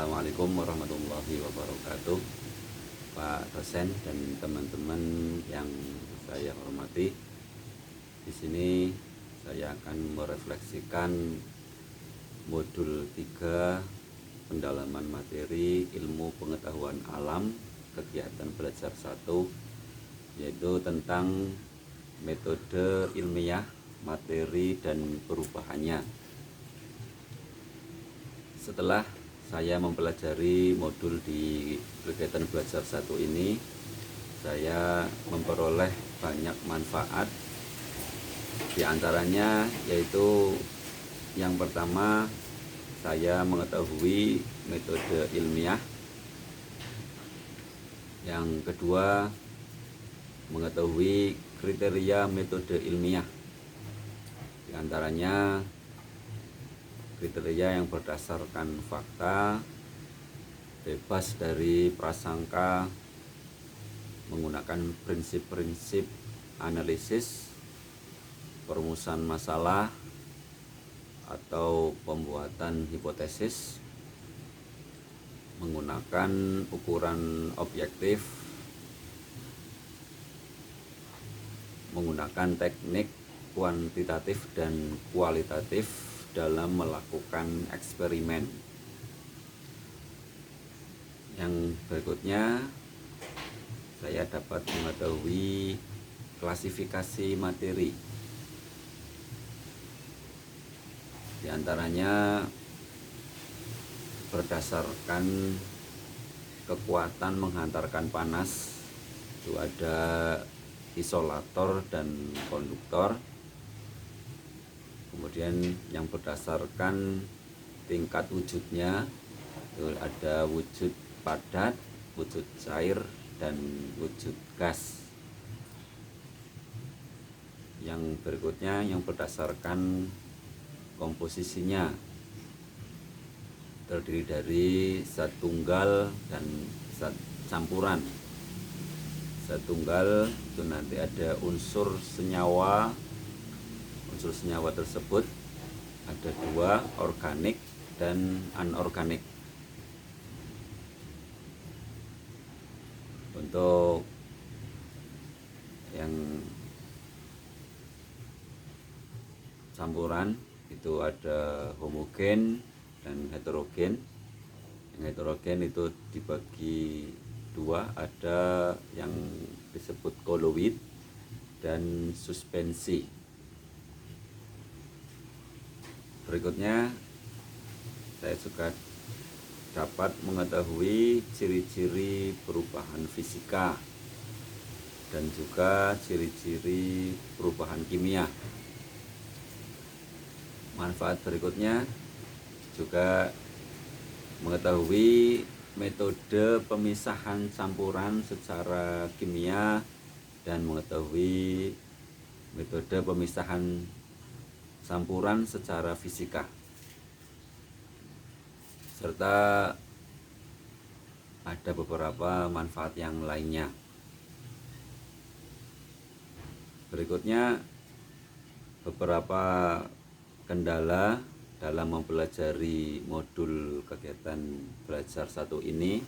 Assalamualaikum warahmatullahi wabarakatuh, Pak dosen dan teman-teman yang saya hormati. Di sini saya akan merefleksikan modul 3 pendalaman materi ilmu pengetahuan alam kegiatan belajar 1, yaitu tentang metode ilmiah, materi dan perubahannya. Setelah saya mempelajari modul di kegiatan belajar 1 ini, saya memperoleh banyak manfaat. Di antaranya yaitu yang pertama, saya mengetahui metode ilmiah. Yang kedua, mengetahui kriteria metode ilmiah. Di antaranya kriteria yang berdasarkan fakta, bebas dari prasangka, menggunakan prinsip-prinsip analisis, perumusan masalah atau pembuatan hipotesis, menggunakan ukuran objektif, menggunakan teknik kuantitatif dan kualitatif dalam melakukan eksperimen. Yang berikutnya, saya dapat mengetahui klasifikasi materi. Di antaranya berdasarkan kekuatan menghantarkan panas, itu ada isolator dan konduktor. Kemudian yang berdasarkan tingkat wujudnya, itu ada wujud padat, wujud cair, dan wujud gas. Yang berikutnya yang berdasarkan komposisinya, terdiri dari zat tunggal dan zat campuran. Zat tunggal itu nanti ada unsur senyawa. Unsur senyawa tersebut ada 2, organik dan anorganik. Untuk yang campuran itu ada homogen dan heterogen. Yang heterogen itu dibagi 2, ada yang disebut koloid dan suspensi. Berikutnya, saya juga dapat mengetahui ciri-ciri perubahan fisika dan juga ciri-ciri perubahan kimia. Manfaat berikutnya juga mengetahui metode pemisahan campuran secara kimia dan mengetahui metode pemisahan campuran secara fisika, serta ada beberapa manfaat yang lainnya. Berikutnya, beberapa kendala dalam mempelajari modul kegiatan belajar 1 ini.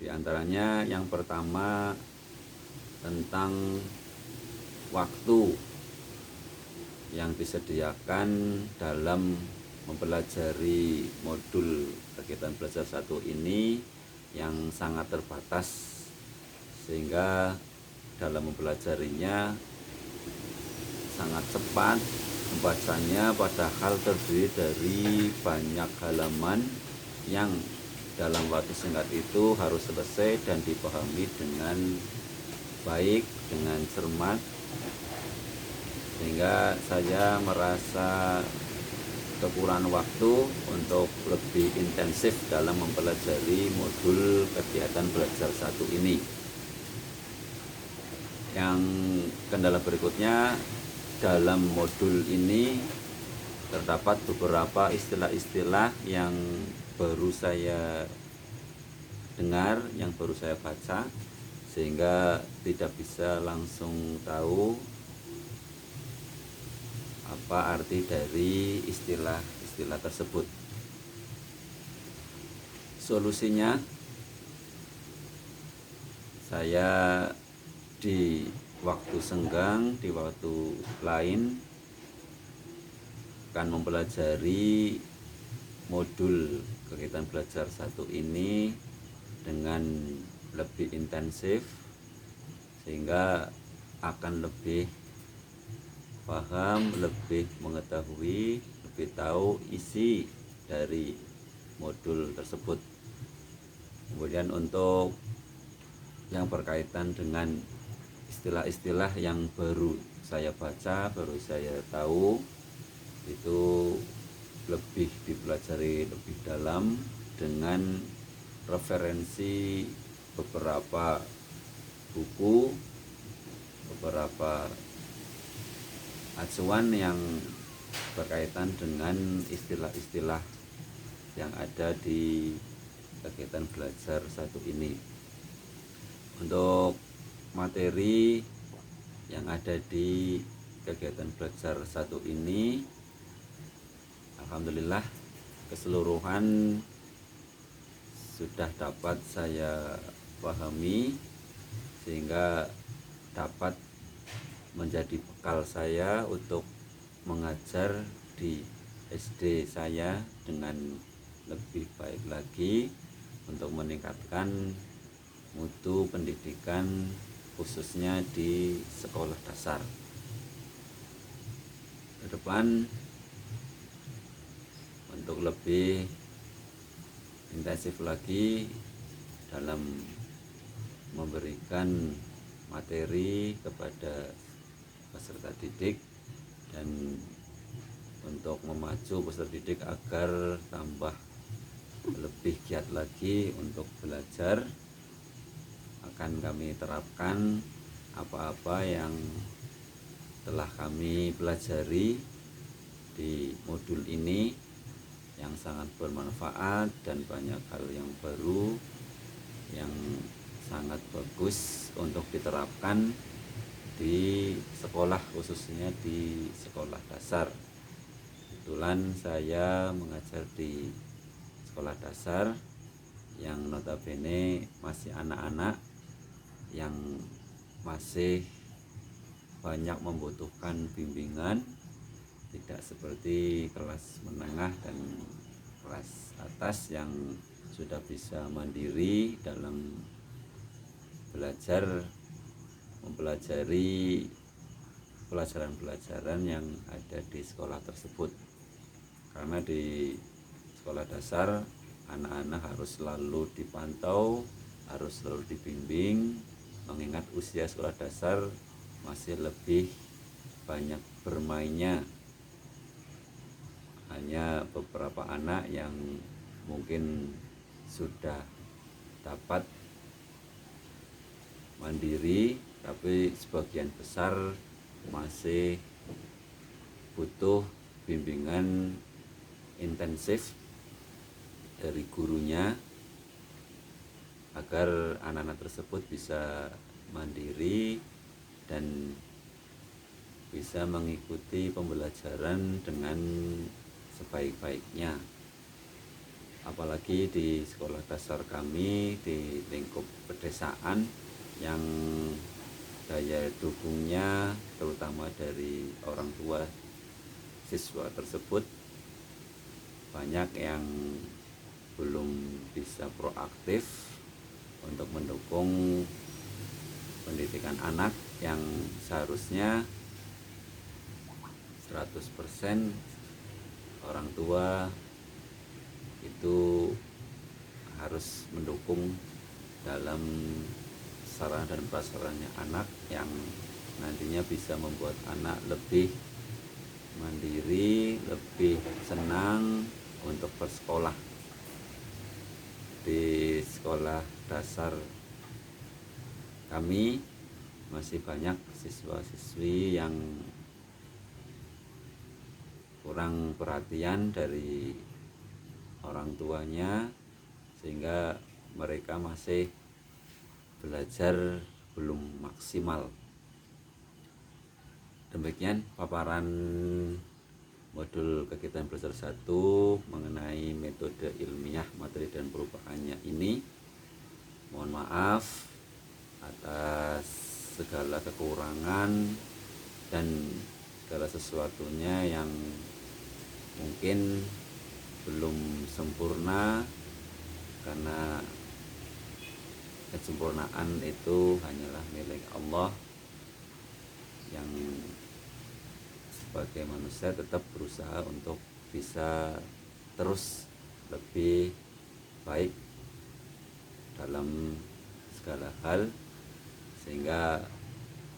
Di antaranya yang pertama tentang waktu yang disediakan dalam mempelajari modul kegiatan belajar 1 ini yang sangat terbatas, sehingga dalam mempelajarinya sangat cepat membacanya, padahal terdiri dari banyak halaman yang dalam waktu singkat itu harus selesai dan dipahami dengan baik, dengan cermat, sehingga saya merasa kekurangan waktu untuk lebih intensif dalam mempelajari modul kegiatan belajar 1 ini. Yang kendala berikutnya, dalam modul ini terdapat beberapa istilah-istilah yang baru saya dengar, yang baru saya baca, sehingga tidak bisa langsung tahu apa arti dari istilah-istilah tersebut. solusinya saya di waktu senggang, di waktu lain akan mempelajari modul kegiatan belajar satu ini dengan lebih intensif, sehingga akan lebih paham, lebih mengetahui, lebih tahu isi dari modul tersebut. Kemudian untuk yang berkaitan dengan istilah-istilah yang baru saya baca, baru saya tahu, itu lebih dipelajari lebih dalam dengan referensi beberapa buku, beberapa acuan yang berkaitan dengan istilah-istilah yang ada di kegiatan belajar satu ini. Untuk materi yang ada di kegiatan belajar satu ini, alhamdulillah keseluruhan sudah dapat saya pahami, sehingga dapat menjadi bekal saya untuk mengajar di SD saya dengan lebih baik lagi untuk meningkatkan mutu pendidikan khususnya di sekolah dasar. Ke depan untuk lebih intensif lagi dalam memberikan materi kepada peserta didik dan untuk memacu peserta didik agar tambah lebih giat lagi untuk belajar, akan kami terapkan apa-apa yang telah kami pelajari di modul ini yang sangat bermanfaat dan banyak hal yang baru yang sangat bagus untuk diterapkan di sekolah, khususnya di sekolah dasar. Kebetulan saya mengajar di sekolah dasar yang notabene masih anak-anak yang masih banyak membutuhkan bimbingan, tidak seperti kelas menengah dan kelas atas yang sudah bisa mandiri dalam belajar mempelajari pelajaran-pelajaran yang ada di sekolah tersebut. Karena di sekolah dasar anak-anak harus selalu dipantau, harus selalu dibimbing, mengingat usia sekolah dasar masih lebih banyak bermainnya. Hanya beberapa anak yang mungkin sudah dapat mandiri, tapi sebagian besar masih butuh bimbingan intensif dari gurunya agar anak-anak tersebut bisa mandiri dan bisa mengikuti pembelajaran dengan sebaik-baiknya. Apalagi di sekolah dasar kami di lingkup pedesaan yang daya dukungnya terutama dari orang tua siswa tersebut banyak yang belum bisa proaktif untuk mendukung pendidikan anak yang seharusnya 100% orang tua itu harus mendukung dalam sarana dan prasarannya anak yang nantinya bisa membuat anak lebih mandiri, lebih senang untuk bersekolah. Di sekolah dasar kami masih banyak siswa-siswi yang kurang perhatian dari orang tuanya, sehingga mereka masih belajar belum maksimal. Demikian paparan modul kegiatan belajar 1 mengenai metode ilmiah materi dan perubahannya ini. Mohon maaf atas segala kekurangan dan segala sesuatunya yang mungkin belum sempurna, karena kesempurnaan itu hanyalah milik Allah. Yang sebagai manusia tetap berusaha untuk bisa terus lebih baik dalam segala hal, sehingga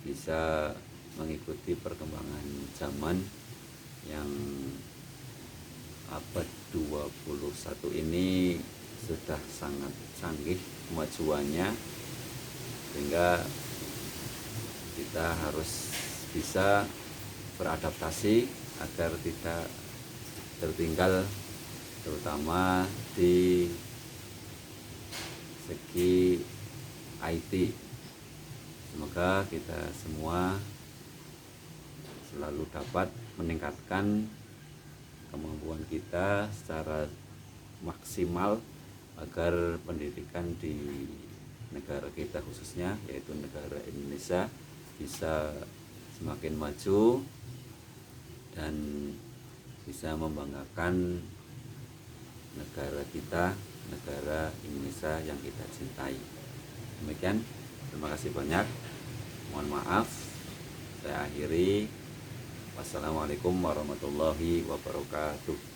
bisa mengikuti perkembangan zaman yang abad 21 ini sudah sangat canggih kemajuannya, sehingga kita harus bisa beradaptasi agar tidak tertinggal, terutama di segi IT. Semoga kita semua selalu dapat meningkatkan kemampuan kita secara maksimal agar pendidikan di negara kita khususnya, yaitu negara Indonesia, bisa semakin maju dan bisa membanggakan negara kita, negara Indonesia yang kita cintai. Demikian, terima kasih banyak. Mohon maaf, saya akhiri. Wassalamualaikum warahmatullahi wabarakatuh.